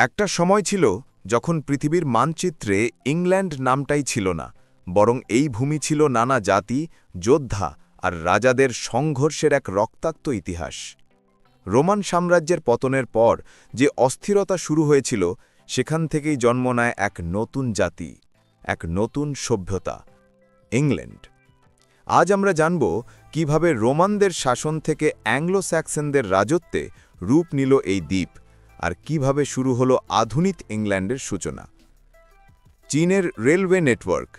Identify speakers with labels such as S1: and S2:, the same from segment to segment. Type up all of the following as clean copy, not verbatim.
S1: একটা সময় ছিল যখন পৃথিবীর মানচিত্রে ইংল্যান্ড নামটাই ছিল না, বরং এই ভূমি ছিল নানা জাতি, যোদ্ধা আর রাজাদের সংঘর্ষের এক রক্তাক্ত ইতিহাস। রোমান সাম্রাজ্যের পতনের পর যে অস্থিরতা শুরু হয়েছিল, সেখান থেকেই জন্ম নেয় এক নতুন জাতি, এক নতুন সভ্যতা, ইংল্যান্ড। আজ আমরা জানব কিভাবে রোমানদের শাসন থেকে অ্যাংলো স্যাক্সনদের রাজত্বে রূপ নিল এই দ্বীপ, আর কিভাবে শুরু হলো আধুনিক ইংল্যান্ডের সূচনা। চীনের রেলওয়ে নেটওয়ার্ক,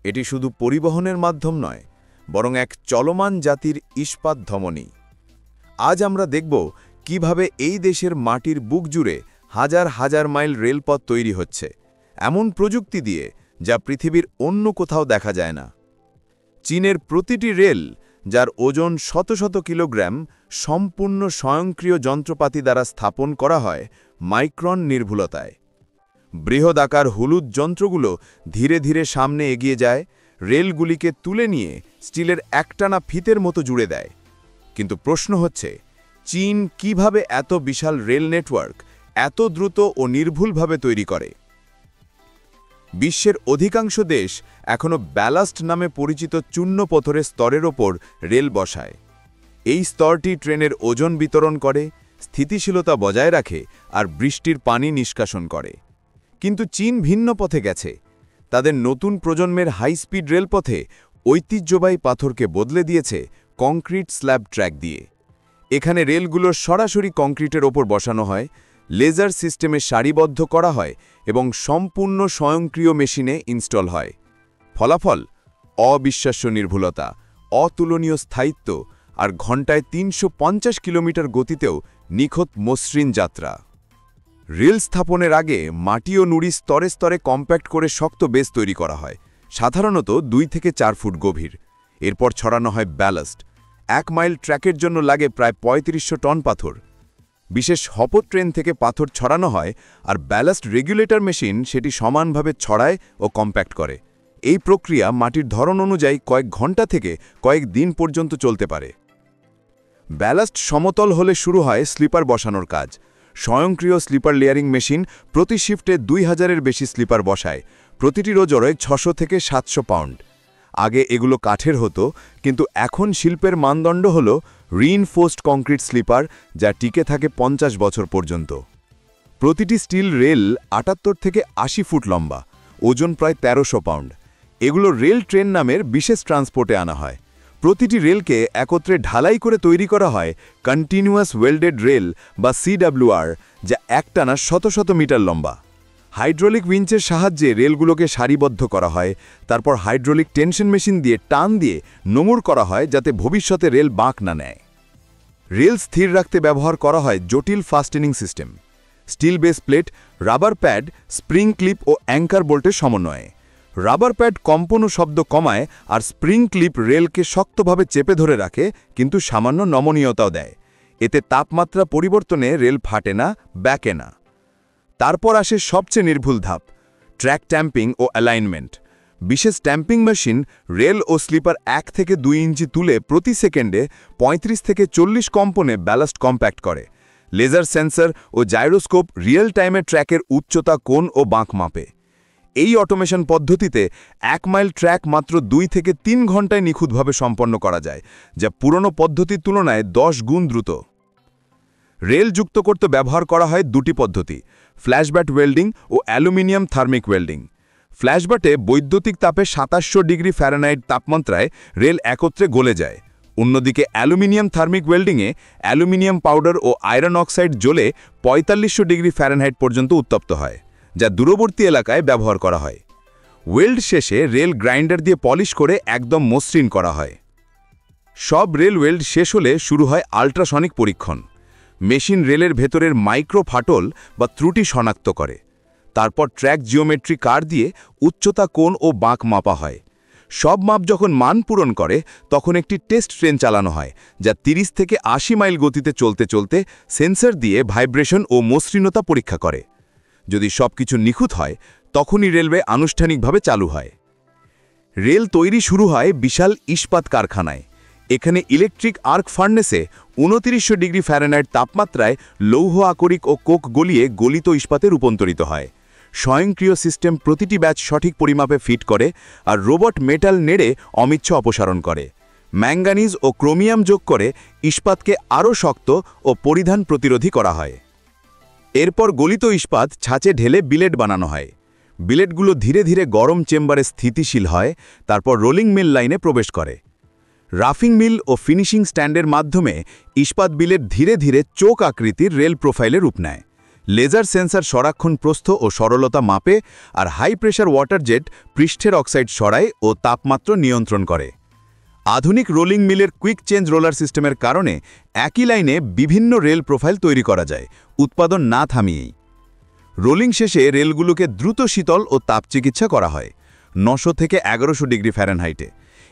S1: এটি শুধু পরিবহনের মাধ্যম নয়, বরং এক চলমান জাতির ইস্পাত ধমনী। আজ আমরা দেখব কিভাবে এই দেশের মাটির বুক জুড়ে হাজার হাজার মাইল রেলপথ তৈরি হচ্ছে, এমন প্রযুক্তি দিয়ে যা পৃথিবীর অন্য কোথাও দেখা যায় না। চীনের প্রতিটি রেল, যার ওজন শত শত কিলোগ্রাম, সম্পূর্ণ স্বয়ংক্রিয় যন্ত্রপাতি দ্বারা স্থাপন করা হয় মাইক্রন নির্ভুলতায়। বৃহদাকার হলুদ যন্ত্রগুলো ধীরে ধীরে সামনে এগিয়ে যায়, রেলগুলিকে তুলে নিয়ে স্টিলের একটানা ফিতের মতো জুড়ে দেয়। কিন্তু প্রশ্ন হচ্ছে, চীন কিভাবে এত বিশাল রেল নেটওয়ার্ক এত দ্রুত ও নির্ভুলভাবে তৈরি করে? বিশ্বের অধিকাংশ দেশ এখনও ব্যালাস্ট নামে পরিচিত চূর্ণপথরের স্তরের ওপর রেল বসায়। এই স্তরটি ট্রেনের ওজন বিতরণ করে, স্থিতিশীলতা বজায় রাখে আর বৃষ্টির পানি নিষ্কাশন করে। কিন্তু চীন ভিন্ন পথে গেছে। তাদের নতুন প্রজন্মের হাই স্পিড রেলপথে ঐতিহ্যবাহী পাথরকে বদলে দিয়েছে কংক্রিট স্ল্যাব ট্র্যাক দিয়ে। এখানে রেলগুলো সরাসরি কংক্রিটের ওপর বসানো হয়, লেজার সিস্টেমে সারিবদ্ধ করা হয় এবং সম্পূর্ণ স্বয়ংক্রিয় মেশিনে ইনস্টল হয়। ফলাফল অবিশ্বাস্য নির্ভুলতা, অতুলনীয় স্থায়িত্ব আর ঘণ্টায় ৩৫০ কিলোমিটার গতিতেও নিখুঁত মসৃণ যাত্রা। রেল স্থাপনের আগে মাটি ও নুড়ি স্তরে স্তরে কম্প্যাক্ট করে শক্ত বেস তৈরি করা হয়, সাধারণত ২ থেকে ৪ ফুট গভীর। এরপর ছড়ানো হয় ব্যালাস্ট। ১ মাইল ট্র্যাকের জন্য লাগে প্রায় ৩৫০০ টন পাথর। বিশেষ হপর ট্রেন থেকে পাথর ছড়ানো হয়, আর ব্যালাস্ট রেগুলেটর মেশিন সেটি সমানভাবে ছড়ায় ও কম্প্যাক্ট করে। এই প্রক্রিয়া মাটির ধরন অনুযায়ী কয়েক ঘণ্টা থেকে কয়েক দিন পর্যন্ত চলতে পারে। ব্যালাস্ট সমতল হলে শুরু হয় স্লিপার বসানোর কাজ। স্বয়ংক্রিয় স্লিপার লেয়ারিং মেশিন প্রতি শিফটে ২০০০-এর বেশি স্লিপার বসায়, প্রতিটির ওজন ৬০০ থেকে ৭০০ পাউন্ড। আগে এগুলো কাঠের হতো, কিন্তু এখন শিল্পের মানদণ্ড হল রিইনফোর্সড কংক্রিট স্লিপার, যা টিকে থাকে ৫০ বছর পর্যন্ত। প্রতিটি স্টিল রেল ৭৮ থেকে ৮০ ফুট লম্বা, ওজন প্রায় ১৩০০ পাউন্ড। এগুলো রেল ট্রেন নামের বিশেষ ট্রান্সপোর্টে আনা হয়। প্রতিটি রেলকে একত্রে ঢালাই করে তৈরি করা হয় কন্টিনিউয়াস ওয়েল্ডেড রেল বা CWR, যা একটানা শত শত মিটার লম্বা। হাইড্রোলিক উইঞ্চের সাহায্যে রেলগুলোকে সারিবদ্ধ করা হয়, তারপর হাইড্রোলিক টেনশন মেশিন দিয়ে টান দিয়ে নোঙর করা হয়, যাতে ভবিষ্যতে রেল বাঁক না নেয়। রেল স্থির রাখতে ব্যবহার করা হয় জটিল fastening system, steel base plate, rubber pad, spring clip ও অ্যাঙ্কার বোল্টের সমন্বয়ে। রাবার প্যাড কম্পন ও শব্দ কমায়, আর স্প্রিং ক্লিপ রেলকে শক্তভাবে চেপে ধরে রাখে, কিন্তু সামান্য নমনীয়তাও দেয়। এতে তাপমাত্রা পরিবর্তনে রেল ফাটে না, ব্যাকে না। তারপর আসে সবচেয়ে নির্ভুল ধাপ, ট্র্যাক ট্যাম্পিং ও অ্যালাইনমেন্ট। বিশেষ ট্যাম্পিং মেশিন রেল ও স্লিপার ১ থেকে ২ ইঞ্চি তুলে প্রতি সেকেন্ডে ৩৫ থেকে ৪০ কম্পনে ব্যালাস্ট কম্প্যাক্ট করে। লেজার সেন্সর ও জাইরোস্কোপ রিয়েল টাইমে ট্র্যাকের উচ্চতা, কোণ ও বাঁক মাপে। এই অটোমেশন পদ্ধতিতে ১ মাইল ট্র্যাক মাত্র ২ থেকে ৩ ঘণ্টায় নিখুঁতভাবে সম্পন্ন করা যায়, যা পুরনো পদ্ধতির তুলনায় ১০ গুণ দ্রুত। রেল যুক্ত করতে ব্যবহার করা হয় দুটি পদ্ধতি, ফ্ল্যাশব্যাট ওয়েল্ডিং ও অ্যালুমিনিয়াম থার্মিক ওয়েল্ডিং। ফ্ল্যাশব্যাটে বৈদ্যুতিক তাপে ২৭০০ ডিগ্রি ফ্যারেনহাইট তাপমাত্রায় রেল একত্রে গলে যায়। অন্যদিকে অ্যালুমিনিয়াম থার্মিক ওয়েল্ডিংয়ে অ্যালুমিনিয়াম পাউডার ও আয়রন অক্সাইড জ্বলে ৪৫০০ ডিগ্রি ফ্যারেনহাইট পর্যন্ত উত্তপ্ত হয়, যা দূরবর্তী এলাকায় ব্যবহার করা হয়। ওয়েল্ড শেষে রেল গ্রাইন্ডার দিয়ে পলিশ করে একদম মসৃণ করা হয়। সব রেল ওয়েল্ড শেষ হলে শুরু হয় আল্ট্রাসনিক পরীক্ষণ। মেশিন রেলের ভেতরের মাইক্রো ফাটল বা ত্রুটি শনাক্ত করে। তারপর ট্র্যাক জিওমেট্রি কার দিয়ে উচ্চতা, কোণ ও বাঁক মাপা হয়। সব মাপ যখন মান পূরণ করে, তখন একটি টেস্ট ট্রেন চালানো হয়, যা ৩০ থেকে ৮০ মাইল গতিতে চলতে চলতে সেন্সর দিয়ে ভাইব্রেশন ও মসৃণতা পরীক্ষা করে। যদি সবকিছু নিখুঁত হয়, তখনই রেলওয়ে আনুষ্ঠানিকভাবে চালু হয়। রেল তৈরি শুরু হয় বিশাল ইস্পাত কারখানায়। এখানে ইলেকট্রিক আর্ক ফার্নেসে 2900 ডিগ্রি ফ্যারেনহাইট তাপমাত্রায় লৌহ আকরিক ও কোক গলিয়ে গলিত ইস্পাতে রূপান্তরিত হয়। স্বয়ংক্রিয় সিস্টেম প্রতিটি ব্যাচ সঠিক পরিমাপে ফিট করে আর রোবট মেটাল নেড়ে অমিচ্ছ অপসারণ করে। ম্যাঙ্গানিজ ও ক্রোমিয়াম যোগ করে ইস্পাতকে আরও শক্ত ও পরিধান প্রতিরোধী করা হয়। এরপর গলিত ইস্পাত ছাঁচে ঢেলে বিলেট বানানো হয়। বিলেটগুলো ধীরে ধীরে গরম চেম্বারে স্থিতিশীল হয়, তারপর রোলিং মিল লাইনে প্রবেশ করে। রাফিং মিল ও ফিনিশিং স্ট্যান্ডের মাধ্যমে ইস্পাত বিলেট ধীরে ধীরে চোখ আকৃতির রেল প্রোফাইলে রূপ নেয়। লেজার সেন্সর সরাক্ষণ প্রস্থ ও সরলতা মাপে আর হাই প্রেশার ওয়াটার জেট পৃষ্ঠের অক্সাইড সরায় ও তাপমাত্রা নিয়ন্ত্রণ করে। আধুনিক রোলিং মিলের কুইক চেঞ্জ রোলার সিস্টেমের কারণে একই লাইনে বিভিন্ন রেল প্রোফাইল তৈরি করা যায়, উৎপাদন না থামিয়েই। রোলিং শেষে রেলগুলোকে দ্রুত শীতল ও তাপ চিকিৎসা করা হয় 900 থেকে 1100 ডিগ্রি ফ্যারেনহাইটে।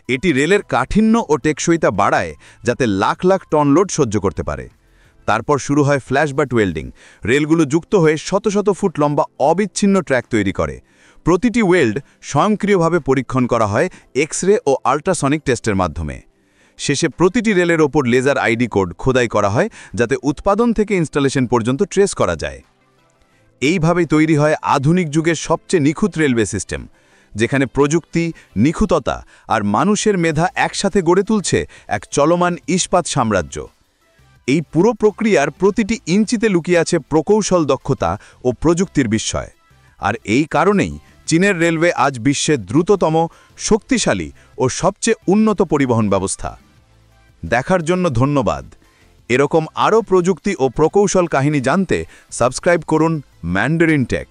S1: এটি রেলের কাঠিন্য ও টেকসইতা বাড়ায়, যাতে লাখ লাখ টন লোড সহ্য করতে পারে। তারপর শুরু হয় ফ্ল্যাশ বাট ওয়েল্ডিং। রেলগুলো যুক্ত হয়ে শত শত ফুট লম্বা অবিচ্ছিন্ন ট্র্যাক তৈরি করে। প্রতিটি ওয়েল্ড স্বয়ংক্রিয়ভাবে পরীক্ষণ করা হয় এক্স রে ও আল্ট্রাসনিক টেস্টের মাধ্যমে। শেষে প্রতিটি রেলের ওপর লেজার আইডি কোড খোদাই করা হয়, যাতে উৎপাদন থেকে ইনস্টলেশন পর্যন্ত ট্রেস করা যায়। এইভাবেই তৈরি হয় আধুনিক যুগের সবচেয়ে নিখুঁত রেলওয়ে সিস্টেম, যেখানে প্রযুক্তি, নিখুঁততা আর মানুষের মেধা একসাথে গড়ে তুলছে এক চলমান ইস্পাত সাম্রাজ্য। এই পুরো প্রক্রিয়ার প্রতিটি ইঞ্চিতে লুকিয়ে আছে প্রকৌশল দক্ষতা ও প্রযুক্তির বিস্ময়। আর এই কারণেই চীনের রেলওয়ে আজ বিশ্বের দ্রুততম, শক্তিশালী ও সবচেয়ে উন্নত পরিবহন ব্যবস্থা। দেখার জন্য ধন্যবাদ। এরকম আরও প্রযুক্তি ও প্রকৌশল কাহিনী জানতে সাবস্ক্রাইব করুন ম্যান্ডারিন টেক।